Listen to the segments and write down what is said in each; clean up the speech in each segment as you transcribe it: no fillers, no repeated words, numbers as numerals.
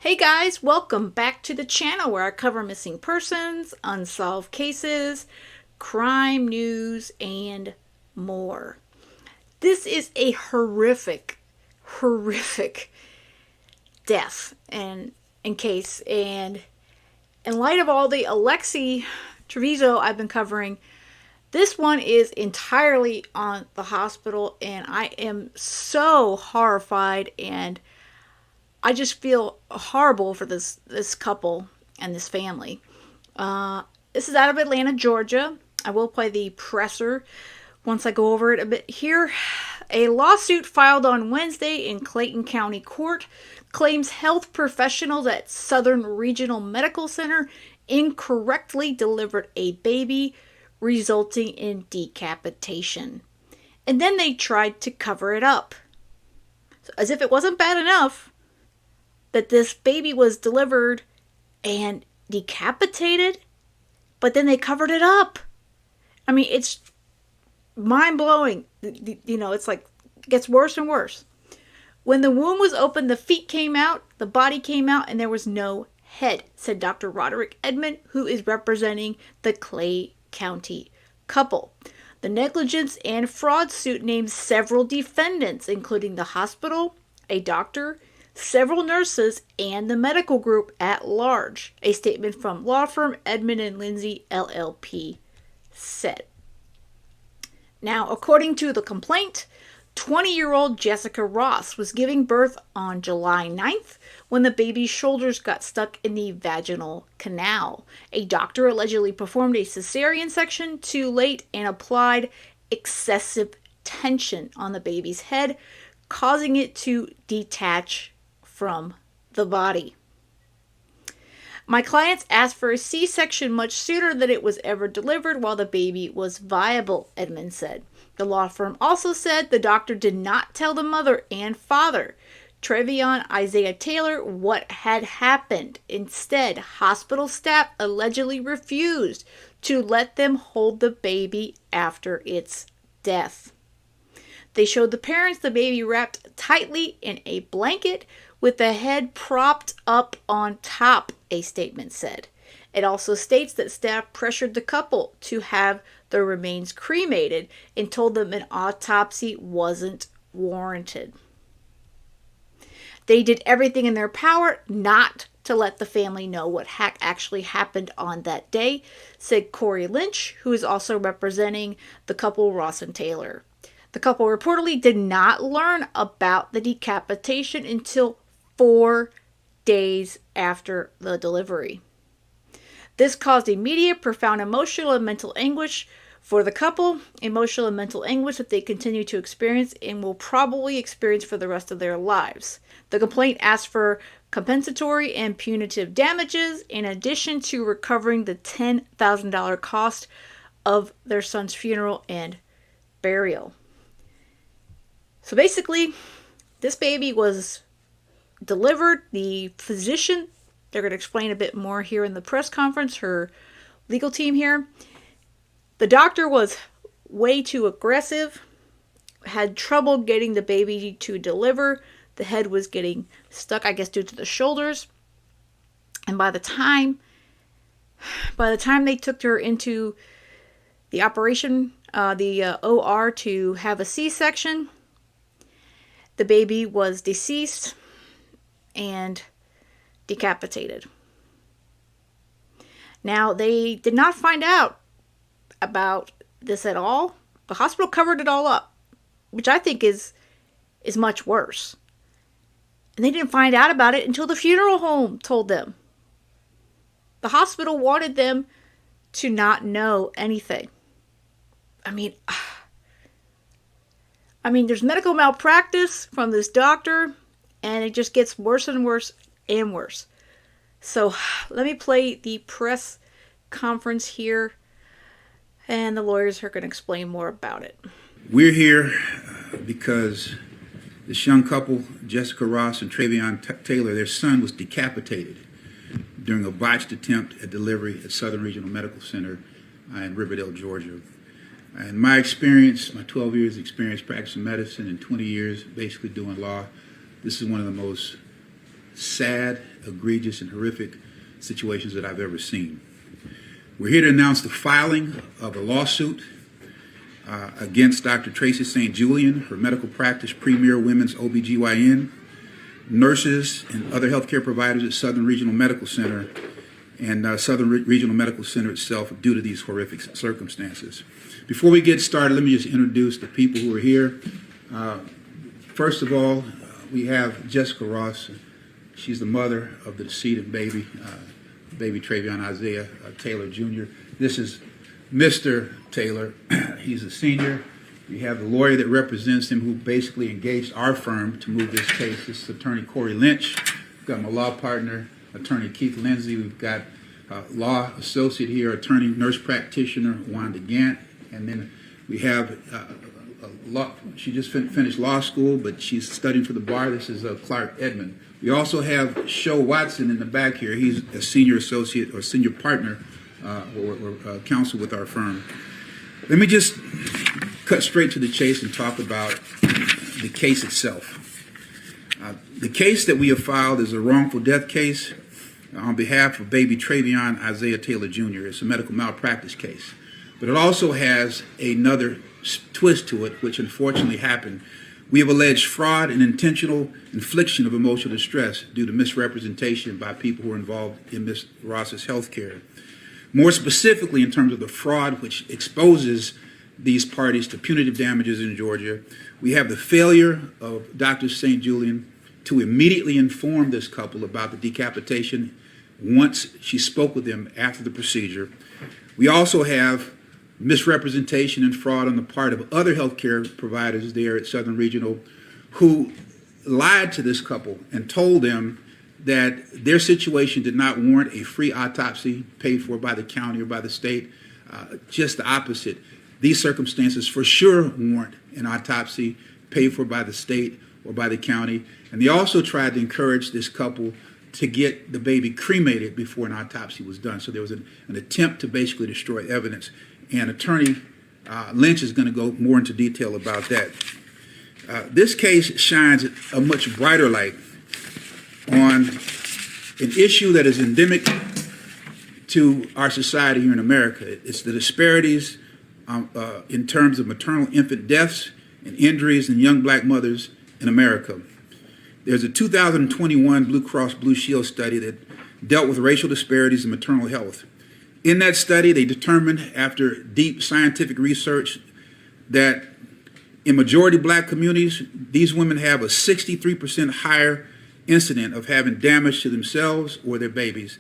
Hey guys, welcome back to the channel where I cover missing persons, unsolved cases, crime news, and more. This is a horrific death and case, and in light of all the Alexei Treviso I've been covering, this one is entirely on the hospital, and I am so horrified, and I just feel horrible for this couple and this family. This is out of Atlanta, Georgia. I will play the presser once I go over it a bit here. A lawsuit filed on Wednesday in Clayton County Court claims health professionals at Southern Regional Medical Center incorrectly delivered a baby, resulting in decapitation. And then they tried to cover it up. So, as if it wasn't bad enough that this baby was delivered and decapitated, but then they covered it up. I mean, it's mind-blowing. It's like, it gets worse and worse. When the womb was opened, the feet came out, the body came out, and there was no head, said Dr. Roderick Edmond, who is representing the Clay County couple. The negligence and fraud suit names several defendants, including the hospital, a doctor, several nurses, and the medical group at large. A statement from law firm Edmond and Lindsay LLP said. Now, according to the complaint, 20-year-old Jessica Ross was giving birth on July 9th when the baby's shoulders got stuck in the vaginal canal. A doctor allegedly performed a cesarean section too late and applied excessive tension on the baby's head, causing it to detach from the body. My clients asked for a C-section much sooner than it was ever delivered while the baby was viable, Edmond said. The law firm also said the doctor did not tell the mother and father, Treveon Isaiah Taylor, what had happened. Instead, hospital staff allegedly refused to let them hold the baby after its death. They showed the parents the baby wrapped tightly in a blanket with the head propped up on top, a statement said. It also states that staff pressured the couple to have their remains cremated and told them an autopsy wasn't warranted. They did everything in their power not to let the family know what actually happened on that day, said Corey Lynch, who is also representing the couple Ross and Taylor. The couple reportedly did not learn about the decapitation until 4 days after the delivery. This caused immediate, profound emotional and mental anguish for the couple, emotional and mental anguish that they continue to experience and will probably experience for the rest of their lives. The complaint asked for compensatory and punitive damages in addition to recovering the $10,000 cost of their son's funeral and burial. So basically, this baby was delivered. The physician, they're going to explain a bit more here in the press conference, her legal team here. The doctor was way too aggressive, had trouble getting the baby to deliver. The head was getting stuck, I guess, due to the shoulders. And by the time they took her into the operation, the OR to have a C-section, the baby was deceased and decapitated. Now, they did not find out about this at all. The hospital covered it all up, which I think is much worse. And they didn't find out about it until the funeral home told them. The hospital wanted them to not know anything. I mean, there's medical malpractice from this doctor, and it just gets worse and worse and worse. So let me play the press conference here, and the lawyers are going to explain more about it. We're here because this young couple, Jessica Ross and Treveon Taylor, their son was decapitated during a botched attempt at delivery at Southern Regional Medical Center in Riverdale, Georgia. In my experience, my 12 years experience practicing medicine and 20 years basically doing law, this is one of the most sad, egregious, and horrific situations that I've ever seen. We're here to announce the filing of a lawsuit against Dr. Tracy St. Julian, her medical practice, Premier Women's OBGYN, nurses, and other healthcare providers at Southern Regional Medical Center and Southern Regional Medical Center itself due to these horrific circumstances. Before we get started, let me just introduce the people who are here. First of all, we have Jessica Ross. She's the mother of the decedent baby, baby Treveon Isaiah Taylor Jr. This is Mr. Taylor. He's a senior. We have the lawyer that represents him who basically engaged our firm to move this case. This is Attorney Corey Lynch. We've got my law partner, Attorney Keith Lindsay. We've got law associate here, attorney nurse practitioner Wanda Gant. And then we have she just finished law school, but she's studying for the bar. This is Clark Edmond. We also have Sho Watson in the back here. He's a senior associate or senior partner or counsel with our firm. Let me just cut straight to the chase and talk about the case itself. The case that we have filed is a wrongful death case on behalf of baby Treveon Isaiah Taylor Jr. It's a medical malpractice case. But it also has another twist to it, which unfortunately happened. We have alleged fraud and intentional infliction of emotional distress due to misrepresentation by people who are involved in Ms. Ross's health care. More specifically, in terms of the fraud which exposes these parties to punitive damages in Georgia, we have the failure of Dr. St. Julian to immediately inform this couple about the decapitation once she spoke with them after the procedure. We also have misrepresentation and fraud on the part of other healthcare providers there at Southern Regional who lied to this couple and told them that their situation did not warrant a free autopsy paid for by the county or by the state. Just the opposite. These circumstances for sure warrant an autopsy paid for by the state or by the county. And they also tried to encourage this couple to get the baby cremated before an autopsy was done. So there was an attempt to basically destroy evidence. And Attorney Lynch is going to go more into detail about that. This case shines a much brighter light on an issue that is endemic to our society here in America. It's the disparities in terms of maternal infant deaths and injuries in young black mothers in America. There's a 2021 Blue Cross Blue Shield study that dealt with racial disparities in maternal health. In that study, they determined after deep scientific research that in majority black communities, these women have a 63% higher incident of having damage to themselves or their babies.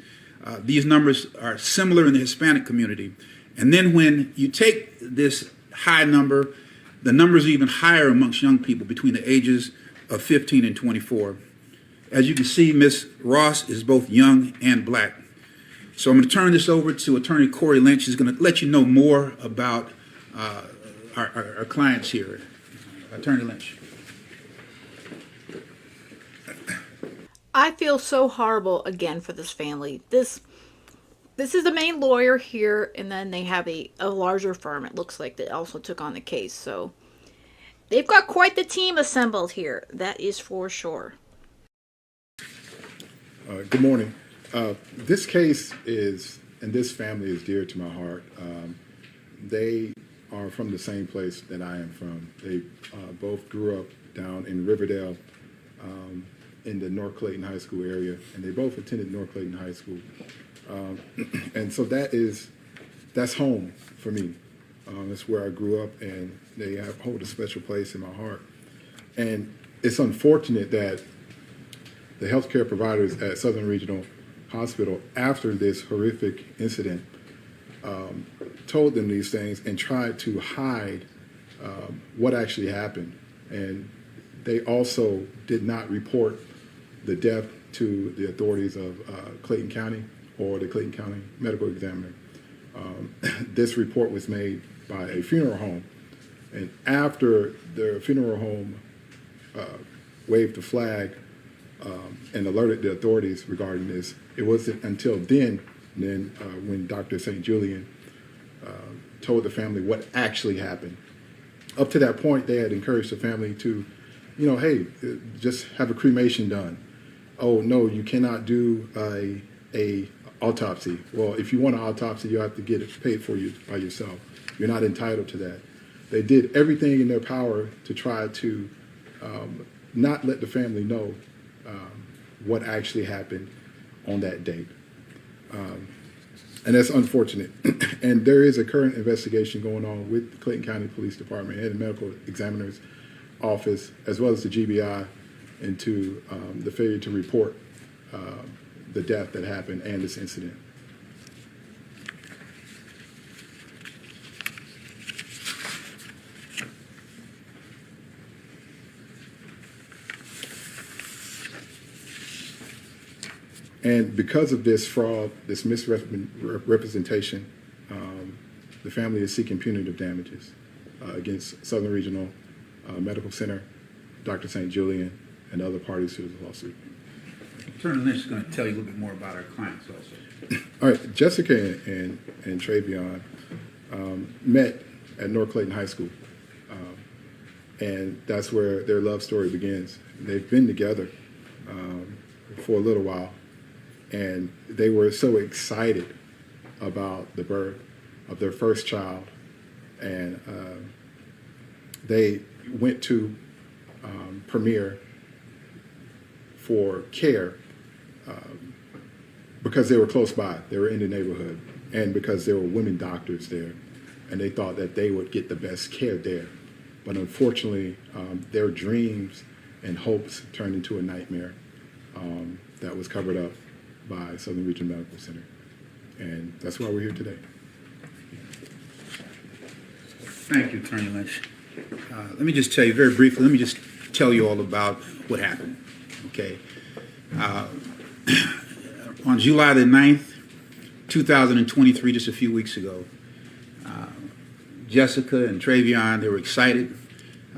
These numbers are similar in the Hispanic community. And then when you take this high number, the numbers are even higher amongst young people between the ages of 15 and 24. As you can see, Ms. Ross is both young and black. So I'm going to turn this over to Attorney Corey Lynch. He's going to let you know more about our clients here. Attorney Lynch. I feel so horrible again for this family. This is the main lawyer here, and then they have a larger firm, it looks like, that also took on the case. So they've got quite the team assembled here, that is for sure. Good morning. This case is, and this family is dear to my heart. They are from the same place that I am from. They both grew up down in Riverdale in the North Clayton High School area, and they both attended North Clayton High School. And so that's home for me. That's where I grew up, and they hold a special place in my heart. And it's unfortunate that the healthcare providers at Southern Regional Hospital, after this horrific incident, told them these things and tried to hide what actually happened. And they also did not report the death to the authorities of Clayton County or the Clayton County Medical Examiner. This report was made by a funeral home. And after the funeral home waved the flag and alerted the authorities regarding this, it wasn't until then when Dr. St. Julian told the family what actually happened. Up to that point, they had encouraged the family to, hey, just have a cremation done. oh no, you cannot do a autopsy. Well, if you want an autopsy, you have to get it paid for you by yourself. You're not entitled to that. They did everything in their power to try to not let the family know what actually happened on that date. And that's unfortunate. And there is a current investigation going on with the Clayton County Police Department and the Medical Examiner's Office, as well as the GBI, into the failure to report the death that happened and this incident. And because of this fraud, this misrepresentation, the family is seeking punitive damages against Southern Regional Medical Center, Dr. St. Julian, and other parties to the lawsuit. Attorney Lynch is going to tell you a little bit more about our clients also. All right, Jessica and Treveon met at North Clayton High School, and that's where their love story begins. They've been together for a little while, and they were so excited about the birth of their first child, and they went to Premier for care because they were close by, they were in the neighborhood, and because there were women doctors there, and they thought that they would get the best care there. But unfortunately, their dreams and hopes turned into a nightmare that was covered up by Southern Regional Medical Center. And that's why we're here today. Thank you, Attorney Lynch. Let me just tell you very briefly, let me just tell you all about what happened, okay? On July the 9th, 2023, just a few weeks ago, Jessica and Treveon, they were excited.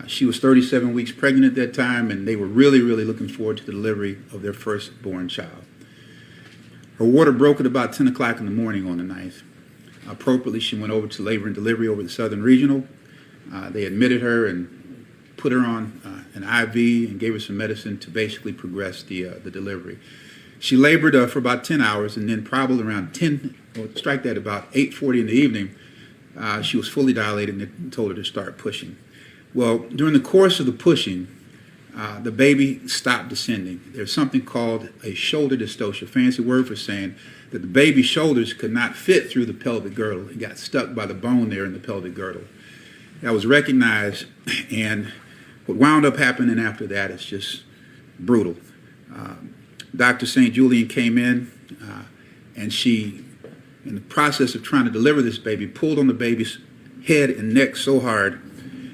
She was 37 weeks pregnant at that time, and they were really, really looking forward to the delivery of their firstborn child. Her water broke at about 10 o'clock in the morning on the 9th. Appropriately, she went over to labor and delivery over the Southern Regional. They admitted her and put her on an IV and gave her some medicine to basically progress the delivery. She labored for about 10 hours, and then probably around about 8:40 in the evening, she was fully dilated, and they told her to start pushing. Well, during the course of the pushing, the baby stopped descending. There's something called a shoulder dystocia, fancy word for saying that the baby's shoulders could not fit through the pelvic girdle. It got stuck by the bone there in the pelvic girdle. That was recognized, and what wound up happening after that is just brutal. Dr. St. Julian came in, and she, in the process of trying to deliver this baby, pulled on the baby's head and neck so hard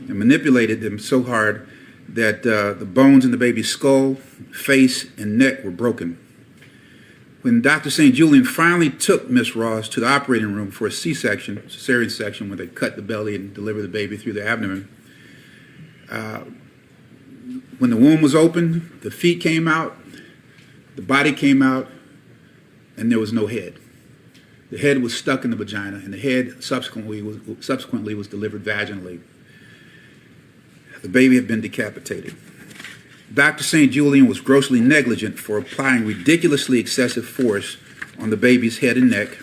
and manipulated them so hard that the bones in the baby's skull, face, and neck were broken. When Dr. St. Julian finally took Miss Ross to the operating room for a C-section, cesarean section, where they cut the belly and deliver the baby through the abdomen, when the womb was opened, the feet came out, the body came out, and there was no head. The head was stuck in the vagina, and the head subsequently was delivered vaginally. The baby had been decapitated. Dr. St. Julian was grossly negligent for applying ridiculously excessive force on the baby's head and neck.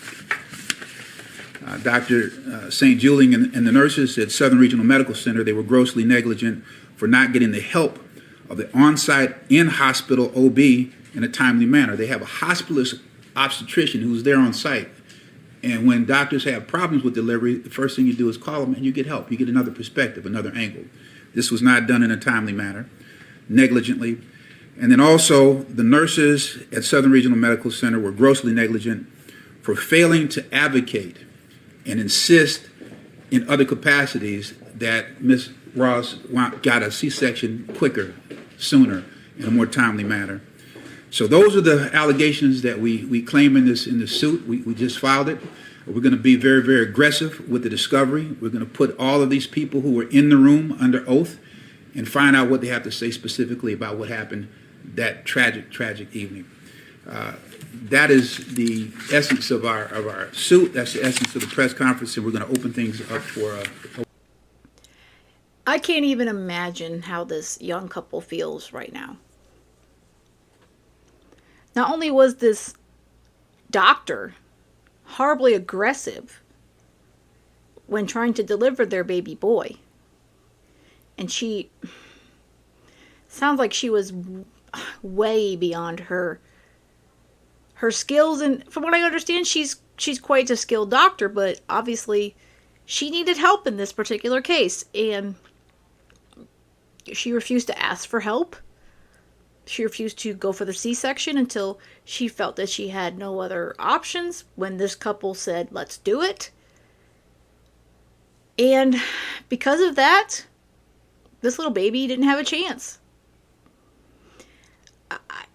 Dr. St. Julian and the nurses at Southern Regional Medical Center, they were grossly negligent for not getting the help of the on-site in-hospital OB in a timely manner. They have a hospitalist obstetrician who's there on site. And when doctors have problems with delivery, the first thing you do is call them and you get help. You get another perspective, another angle. This was not done in a timely manner, negligently. And then also, the nurses at Southern Regional Medical Center were grossly negligent for failing to advocate and insist in other capacities that Ms. Ross got a C-section quicker, sooner, in a more timely manner. So those are the allegations that we claim in this suit. We just filed it. We're going to be very, very aggressive with the discovery. We're going to put all of these people who were in the room under oath and find out what they have to say specifically about what happened that tragic, tragic evening. That is the essence of our suit. That's the essence of the press conference, and we're going to open things up for I can't even imagine how this young couple feels right now. Not only was this doctor horribly aggressive when trying to deliver their baby boy, and she sounds like she was way beyond her skills, and from what I understand, she's quite a skilled doctor, but obviously she needed help in this particular case, and she refused to ask for help. She refused to go for the C-section until she felt that she had no other options when this couple said, let's do it. And because of that, this little baby didn't have a chance.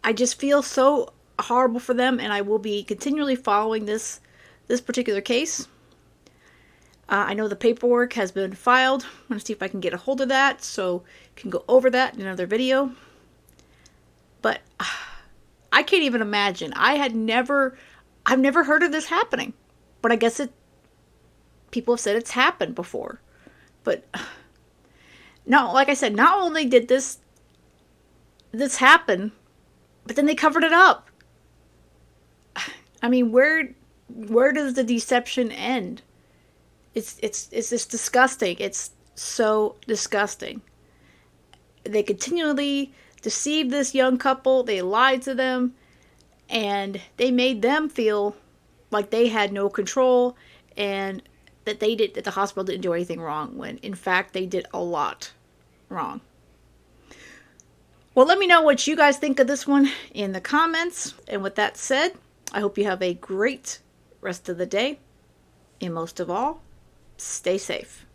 I just feel so horrible for them, and I will be continually following this particular case. I know the paperwork has been filed. I'm going to see if I can get a hold of that so I can go over that in another video. But I can't even imagine. I've never heard of this happening. But I guess people have said it's happened before. But no, like I said, not only did this happen, but then they covered it up. I mean, where does the deception end? It's just disgusting. It's so disgusting. They continually deceived this young couple. They lied to them, and they made them feel like they had no control and that the hospital didn't do anything wrong, when in fact they did a lot wrong. Well, let me know what you guys think of this one in the comments. And with that said, I hope you have a great rest of the day. And most of all, stay safe.